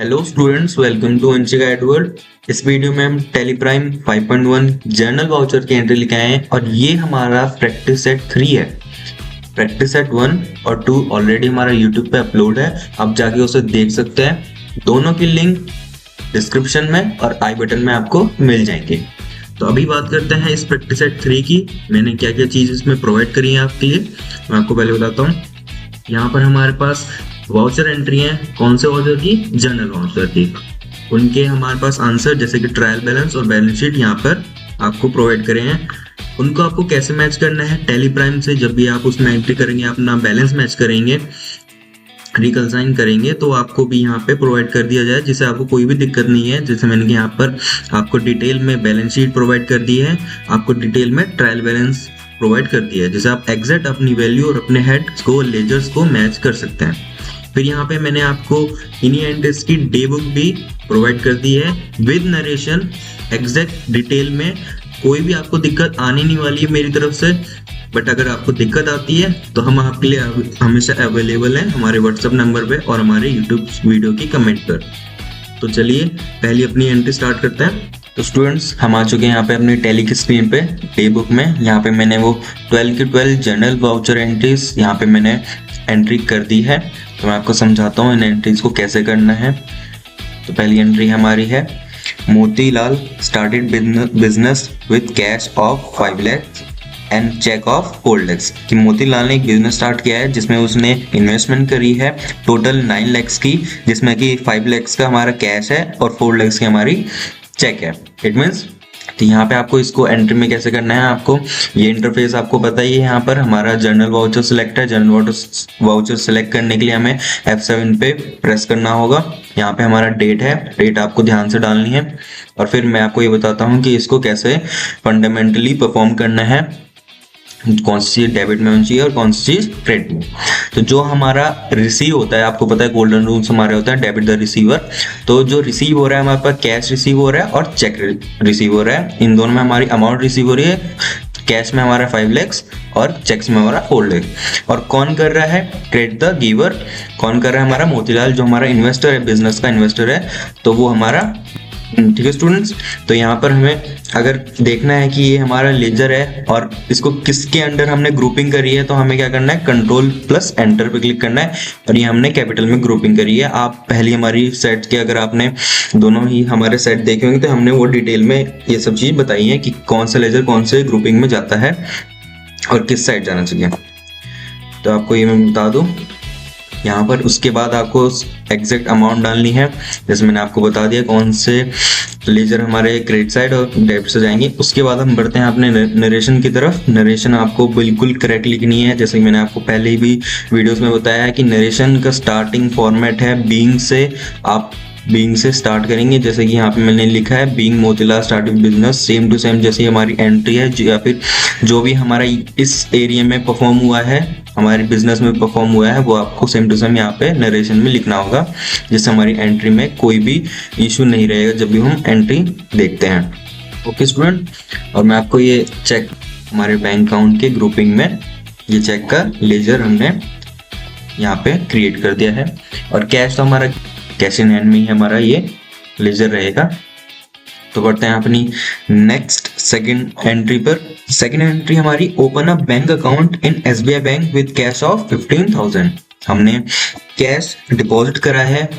Hello students, welcome to Anshik guide world. इस video में हम टेली प्राइम 5.1 जर्नल वाउचर की एंट्री लेके आए हैं और ये हमारा प्रैक्टिस सेट 3 है। प्रैक्टिस सेट 1 और 2 ऑलरेडी हमारा यूट्यूब पे अपलोड है, आप जाके उसे देख सकते हैं। दोनों की लिंक डिस्क्रिप्शन में और आई बटन में आपको मिल जाएंगे। तो अभी बात करते हैं इस प्रैक्टिस सेट 3 की। मैंने क्या क्या चीज़ इसमें प्रोवाइड करी है आपके लिए, मैं आपको पहले बताता हूँ। यहाँ पर हमारे पास वाउचर एंट्री है। कौन से वाउचर की? जनरल वाउचर की। उनके हमारे पास आंसर जैसे कि ट्रायल बैलेंस और बैलेंस शीट यहाँ पर आपको प्रोवाइड करे हैं। उनको आपको कैसे मैच करना है? टेली प्राइम से जब भी आप उसमें एंट्री करेंगे, अपना बैलेंस मैच करेंगे, रिकलसाइन करेंगे, तो आपको भी यहाँ पे प्रोवाइड कर दिया जाए, जिससे आपको कोई भी दिक्कत नहीं है। जैसे मैंने यहाँ पर आपको डिटेल में बैलेंस शीट प्रोवाइड कर दी है, आपको डिटेल में ट्रायल बैलेंस प्रोवाइड कर दिया है, जिससे आप एग्जैक्ट अपनी वैल्यू और अपने हेड्स को, लेजर्स को मैच कर सकते हैं। फिर यहाँ पे मैंने आपको इन्हीं एंट्रीज की डे बुक भी प्रोवाइड कर दी है विद नरेशन, एग्जैक्ट डिटेल में। कोई भी आपको दिक्कत आने नहीं वाली है मेरी तरफ से, बट अगर आपको दिक्कत आती है तो हम आपके लिए हमेशा अवेलेबल हैं हमारे व्हाट्सएप नंबर पे और हमारे यूट्यूब वीडियो की कमेंट पर। तो चलिए पहली अपनी एंट्री स्टार्ट करते हैं। तो स्टूडेंट्स, हम आ चुके हैं यहाँ पे अपनी टैली की स्क्रीन पे डे बुक में। यहाँ पे मैंने वो 12 की 12 जनरल वाउचर एंट्रीज यहाँ पे मैंने एंट्री कर दी है। तो मैं आपको समझाता हूँ इन एंट्रीज को कैसे करना है। तो पहली एंट्री हमारी है, Motilal started business with cash of 5 lakhs and cheque of 4 lakhs। कि मोतीलाल ने एक बिजनेस स्टार्ट किया है जिसमें उसने इन्वेस्टमेंट करी है टोटल 9 lakhs की, जिसमें कि 5 lakhs का हमारा कैश है और 4 lakhs की हमारी चेक है। इट मीन्स, तो यहाँ पे आपको इसको एंट्री में कैसे करना है, आपको ये इंटरफेस आपको पता ही है। यहाँ पर हमारा जनरल वाउचर सिलेक्ट है। जनरल वाउचर सिलेक्ट करने के लिए हमें F7 पे प्रेस करना होगा। यहाँ पे हमारा डेट है, डेट आपको ध्यान से डालनी है। और फिर मैं आपको ये बताता हूँ कि इसको कैसे फंडामेंटली परफॉर्म करना है, कौन सी चीज डेबिट में होनी चाहिए और कौन सी चीज क्रेडिट में। तो जो हमारा रिसीव होता है, आपको पता है गोल्डन रूल्स हमारे होता है डेबिट द रिसीवर। तो जो रिसीव हो रहा है हमारे पास, कैश रिसीव हो रहा है और चेक रिसीव हो रहा है। इन दोनों में हमारी अमाउंट रिसीव हो रही है। कैश में हमारा 5 lakhs और चेक्स में हमारा 4 lakhs। और कौन कर रहा है? Credit the giver. कौन कर रहा है? हमारा मोतीलाल, जो हमारा इन्वेस्टर है, बिजनेस का इन्वेस्टर है। तो वो हमारा, ठीक है स्टूडेंट्स। तो यहाँ पर हमें अगर देखना है कि ये हमारा लेजर है और इसको किसके अंडर हमने ग्रुपिंग करी है, तो हमें क्या करना है, कंट्रोल प्लस एंटर पे क्लिक करना है। और ये हमने कैपिटल में ग्रुपिंग करी है। आप पहली हमारी सेट के, अगर आपने दोनों ही हमारे सेट देखे होंगे तो हमने वो डिटेल में ये सब चीज बताई है कि कौन सा लेजर कौन से ग्रुपिंग में जाता है और किस साइड जाना चाहिए। तो आपको ये मैं बता दूं, यहाँ पर उसके बाद आपको एग्जैक्ट अमाउंट डालनी है। जैसे मैंने आपको बता दिया कौन से लेजर हमारे क्रेडिट साइड और डेबिट से जाएंगे। उसके बाद हम बढ़ते हैं अपने नरेशन की तरफ। नरेशन आपको बिल्कुल करेक्ट लिखनी है, जैसे कि मैंने आपको पहले ही भी वीडियोस में बताया है कि नरेशन का स्टार्टिंग फॉर्मेट है बीइंग से। आप बीइंग से स्टार्ट करेंगे, जैसे कि यहाँ पे मैंने लिखा है being Motilal started business, same to same जैसी हमारी एंट्री है, या फिर जो भी हमारा इस एरिया में परफॉर्म हुआ है, हमारे बिजनेस में परफॉर्म हुआ है, वो आपको सेम टू सेम यहाँ पे नरेशन में लिखना होगा, जिससे हमारी एंट्री में कोई भी इशू नहीं रहेगा जब भी हम एंट्री देखते हैं। ओके स्टूडेंट, और मैं आपको ये चेक हमारे बैंक अकाउंट के ग्रुपिंग में ये चेक का लेजर हमने यहाँ पे क्रिएट कर दिया है। और कैश तो हमारा कैश इन हैंड में ही हमारा ये लेजर रहेगा। तो बढ़ते हैं अपनी नेक्स्ट सेकंड एंट्री पर। सेकंड एंट्री हमारी, open a bank account in SBI bank with cash of 15,000। हमने कैश डिपॉजिट करा है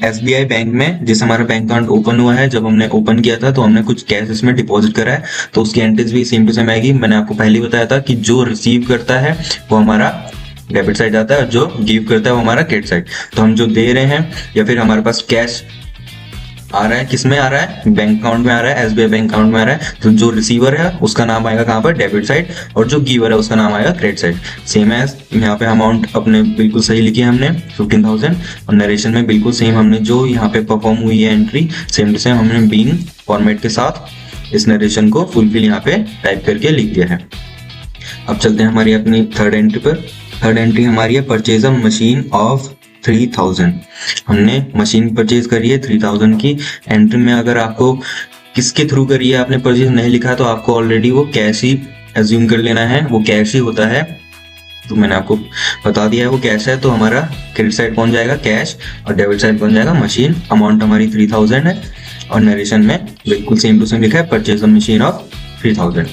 SBI बैंक में, जिस हमारा बैंक अकाउंट ओपन हुआ है। जब हमने ओपन किया था तो हमने कुछ कैश इसमें डिपॉजिट करा है, तो उसकी एंट्रीज भी सेम टू सेम आएगी। मैंने आपको पहले ही बताया था कि जो रिसीव करता है वो हमारा डेबिट साइड आता है और जो गिव करता है वो हमारा क्रेडिट साइड। तो हम जो दे रहे हैं या फिर हमारे पास कैश आ रहा है, किस में आ रहा है? बैंक अकाउंट में आ रहा है, SBI बैंक अकाउंट में आ रहा है। तो जो रिसीवर है उसका नाम आएगा कहाँ पर? Debit side. और जो गिवर है उसका नाम आएगा क्रेडिट साइड। सेम एज यहाँ पे अमाउंट अपने बिल्कुल सही लिखी है हमने 15,000, और नरेशन में बिल्कुल सेम हमने जो यहाँ पे परफॉर्म हुई है एंट्री, सेम टू सेम हमने बीइंग फॉर्मेट के साथ इस नरेशन को फुलफिल यहाँ पे टाइप करके लिख दिया है। अब चलते हैं हमारी अपनी थर्ड एंट्री पर। थर्ड एंट्री हमारी है, परचेज अ मशीन ऑफ 3,000। हमने मशीन परचेज करी है 3,000 की। एंट्री में अगर आपको किसके थ्रू करी है, आपने परचेज नहीं लिखा तो आपको ऑलरेडी वो कैश ही एज्यूम कर लेना है, वो कैश ही होता है। तो मैंने आपको बता दिया है वो कैश है। तो हमारा क्रेडिट साइड पहुंच जाएगा कैश और डेबिट साइड पहुंच जाएगा मशीन। अमाउंट हमारी 3000 है और नरेशन में बिल्कुल सेम टू सेम लिखा है परचेज द मशीन ऑफ 3000।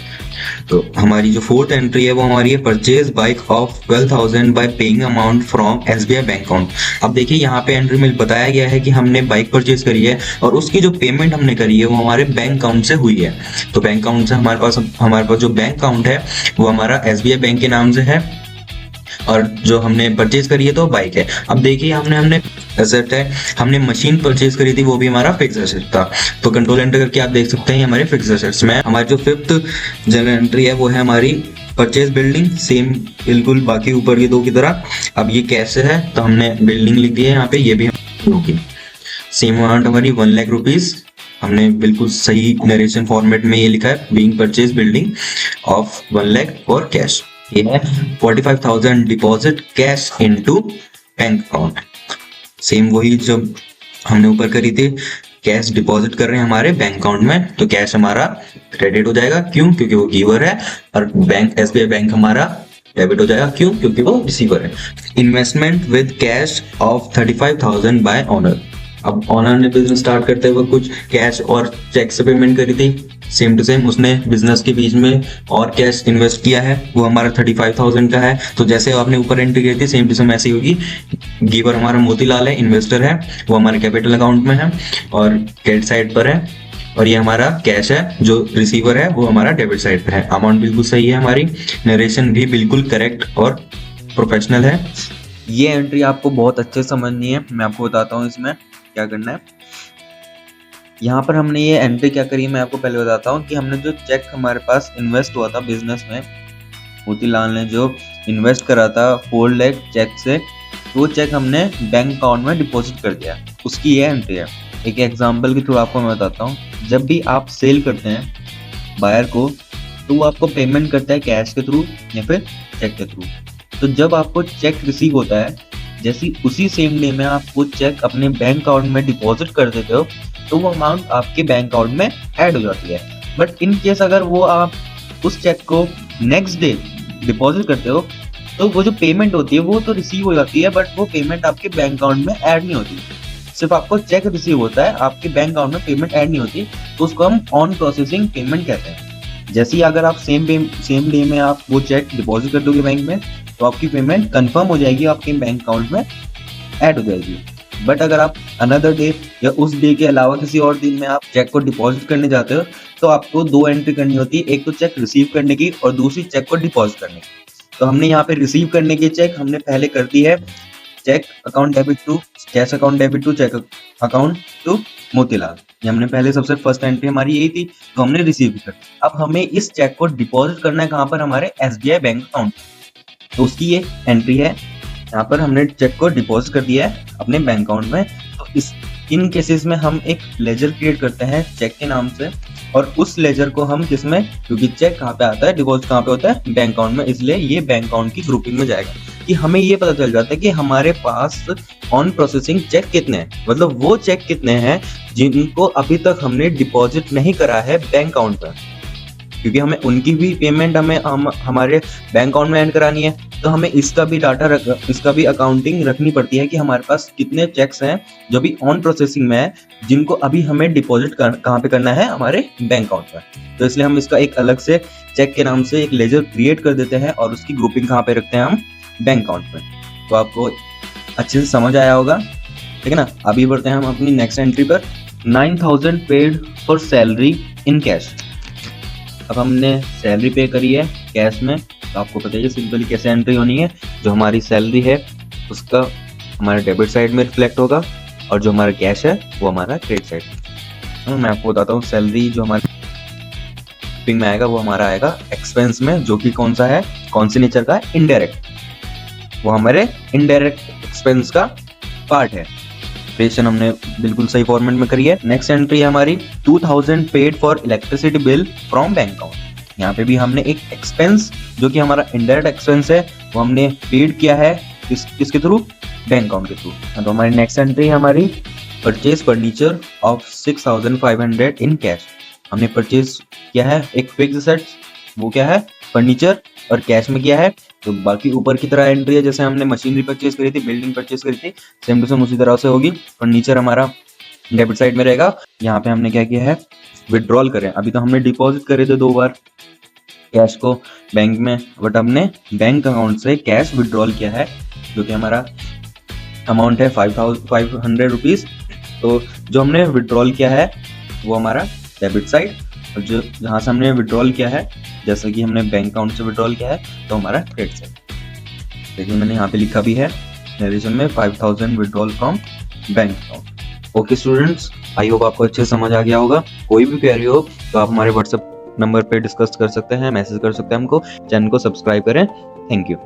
तो हमारी जो फोर्थ एंट्री है वो हमारी है purchase bike of 12,000 bye paying amount from SBI bank account. अब देखिए यहाँ पे एंट्री में बताया गया है कि हमने बाइक परचेज करी है और उसकी जो पेमेंट हमने करी है वो हमारे बैंक अकाउंट से हुई है। तो बैंक अकाउंट से हमारे पास जो बैंक अकाउंट है वो हमारा SBI बैंक के नाम से है और जो हमने परचेज करी है तो बाइक है। अब देखिए हमने एसेट है, हमने मशीन परचेज करी थी वो भी हमारा फिक्स एसेट था। तो कंट्रोल एंटर करके आप देख सकते हैं हमारे फिक्स एसेट्स में हमारी जो फिफ्थ जनरल एंट्री है वो है हमारी परचेज बिल्डिंग, सेम बिल्कुल बाकी ऊपर ये दो की तरह। अब ये कैसे है तो हमने बिल्डिंग लिख दी है यहाँ पे, ये भी होगी। सेम अमाउंट हमारी 1 लाख रुपीज, हमने बिल्कुल सही नरेशन फॉर्मेट में ये लिखा है being purchase building of 1 lakh और कैश। ये है 45,000 deposit cash into bank account. Same वही जो हमने ऊपर करी थी, कैश डिपॉजिट कर रहे हैं हमारे बैंक अकाउंट में तो कैश हमारा क्रेडिट हो जाएगा, क्यों? क्योंकि वो गिवर है। और बैंक SBI बैंक हमारा डेबिट हो जाएगा, क्यों? क्योंकि वो रिसीवर है। Investment with cash of 35,000 bye owner. अब ओनर ने बिजनेस स्टार्ट करते हुए कुछ कैश और चेक से पेमेंट करी थी, सेम टू सेम उसने बिजनेस के बीच में और कैश इन्वेस्ट किया है वो हमारा 35,000 का है। तो जैसे आपने ऊपर एंट्री की थी सेम टू सेम ऐसी होगी। गिवर हमारा मोतीलाल है, इन्वेस्टर है, वो हमारे कैपिटल अकाउंट में है और क्रेडिट साइड पर है। और ये हमारा कैश है, जो रिसीवर है वो हमारा डेबिट साइड पर है। अमाउंट बिल्कुल सही है हमारी, नरेशन भी बिल्कुल करेक्ट और प्रोफेशनल है। ये एंट्री आपको बहुत अच्छे समझनी है, मैं आपको बताता हूँ इसमें क्या करना है। यहाँ पर हमने ये एंट्री क्या करी मैं आपको पहले बताता हूँ कि हमने जो चेक हमारे पास इन्वेस्ट हुआ था बिजनेस में, मोतीलाल ने जो इन्वेस्ट करा था 4 लाख चेक से, वो चेक हमने बैंक अकाउंट में डिपॉजिट कर दिया, उसकी ये एंट्री है। एक एग्जांपल के थ्रू आपको मैं बताता हूँ। जब भी आप सेल करते हैं बायर को तो वो आपको पेमेंट करता है कैश के थ्रू या फिर चेक के थ्रू। तो जब आपको चेक रिसीव होता है, जैसे उसी सेम डे में आप वो चेक अपने बैंक अकाउंट में डिपॉजिट कर देते हो तो वो अमाउंट आपके बैंक अकाउंट में ऐड हो जाती है। बट इन केस अगर वो आप उस चेक को नेक्स्ट डे डिपॉजिट करते हो तो वो जो पेमेंट होती है वो तो रिसीव हो जाती है, बट वो पेमेंट आपके बैंक अकाउंट में ऐड नहीं होती। सिर्फ आपको चेक रिसीव होता है, आपके बैंक अकाउंट में पेमेंट ऐड नहीं होती। तो उसको हम ऑन प्रोसेसिंग पेमेंट कहते हैं। जैसे ही अगर आप सेम डे में आप वो चेक डिपॉजिट कर दोगे बैंक में तो आपकी पेमेंट कंफर्म हो जाएगी, आपके बैंक अकाउंट में ऐड हो जाएगी। बट अगर आप अनदर डे या उस डे के अलावा किसी और दिन में आप चेक को डिपॉजिट करने जाते हो तो आपको 2 एंट्री करनी होती है, एक तो चेक रिसीव करने की और दूसरी चेक को डिपॉजिट करने की। तो हमने यहाँ पे रिसीव करने की चेक हमने पहले कर दी है, check account debit to cash account debit to check account to Motilal. ये हमने पहले सबसे फर्स्ट एंट्री हमारी यही थी, तो हमने रिसीव कर। अब हमें इस चेक को डिपॉजिट करना है कहाँ पर, हमारे SBI बैंक अकाउंट। तो उसकी ये एंट्री है, यहाँ पर हमने चेक को डिपॉजिट कर दिया है अपने बैंक अकाउंट में। तो इन केसेस में हम एक लेजर क्रिएट करते हैं चेक के नाम से, और उस लेजर को हम किसमें, क्योंकि चेक कहाँ पे आता है, डिपॉजिट कहाँ पे होता है, बैंक अकाउंट में, इसलिए ये बैंक अकाउंट की ग्रुपिंग में जाएगा। कि हमें ये पता चल जाता है कि हमारे पास ऑन प्रोसेसिंग चेक कितने हैं, मतलब वो चेक कितने हैं जिनको अभी तक हमने डिपॉजिट नहीं करा है बैंक अकाउंट में, क्योंकि हमें उनकी भी पेमेंट हमारे बैंक अकाउंट में एंड करानी है। तो हमें इसका भी इसका भी अकाउंटिंग रखनी पड़ती है कि हमारे पास कितने चेक्स हैं जो भी ऑन प्रोसेसिंग में है, जिनको अभी हमें डिपॉजिट कहाँ पे करना है, हमारे बैंक अकाउंट में। तो इसलिए हम इसका एक अलग से चेक के नाम से एक लेजर क्रिएट कर देते हैं और उसकी ग्रुपिंग कहाँ पे रखते हैं, हम बैंक अकाउंट में। तो आपको अच्छे से समझ आया होगा, ठीक है ना। अभी बढ़ते हैं हम अपनी नेक्स्ट एंट्री पर। 9,000 paid for salary in cash. अब हमने सैलरी पे करी है कैश में, तो आपको पता है सिंपली कैसे एंट्री होनी है। जो हमारी सैलरी है उसका हमारे डेबिट साइड में रिफ्लेक्ट होगा और जो हमारा कैश है वो हमारा क्रेडिट साइड। मैं आपको बताता हूँ, सैलरी जो हमारे में आएगा वो हमारा आएगा एक्सपेंस में, जो कि कौन सा है, कौन से नेचर का है, इनडायरेक्ट। वो हमारे इनडायरेक्ट एक्सपेंस का पार्ट है। क्रिएशन हमने बिल्कुल सही फॉर्मेट में करी है। नेक्स्ट एंट्री है हमारी 2,000 paid for electricity bill from bank account. यहाँ पे भी हमने एक एक्सपेंस जो कि हमारा इनडायरेक्ट एक्सपेंस है वो हमने पेड किया है किसके थ्रू, बैंक अकाउंट के थ्रू। तो हमारी नेक्स्ट एंट्री है हमारी purchase furniture of 6,500 in cash. हमने परचेज किया है एक फिक्स एसेट, वो क्या है, फर्नीचर, और कैश में किया है तो बाकी ऊपर की तरह एंट्री है, जैसे हमने मशीनरी परचेज करी थी, बिल्डिंग परचेज करी थी, सेम टू सेम उसी तरह से होगी। और नीचे हमारा डेबिट साइड में रहेगा। यहाँ पे हमने क्या किया है, विड्रॉल करें। अभी तो हमने डिपॉजिट करे थे 2 बार कैश को बैंक में, बट हमने बैंक अकाउंट से कैश विड्रॉल किया है, जो कि हमारा अमाउंट है 500 रुपीज। तो जो हमने विड्रॉल किया है वो हमारा डेबिट साइड, और जो जहाँ से हमने विड्रॉल किया है, जैसे कि हमने बैंक अकाउंट से विड्रॉल किया है, तो हमारा क्रेडिट साइड। देखिए मैंने यहाँ पे लिखा भी है नरेशन में 5000 withdrawal from bank account. Okay students, I hope आपको अच्छे से समझ आ गया होगा। कोई भी क्वेरी हो तो आप हमारे व्हाट्सएप नंबर पे डिस्कस कर सकते हैं, मैसेज कर सकते हैं हमको। चैनल को सब्सक्राइब करें। Thank you.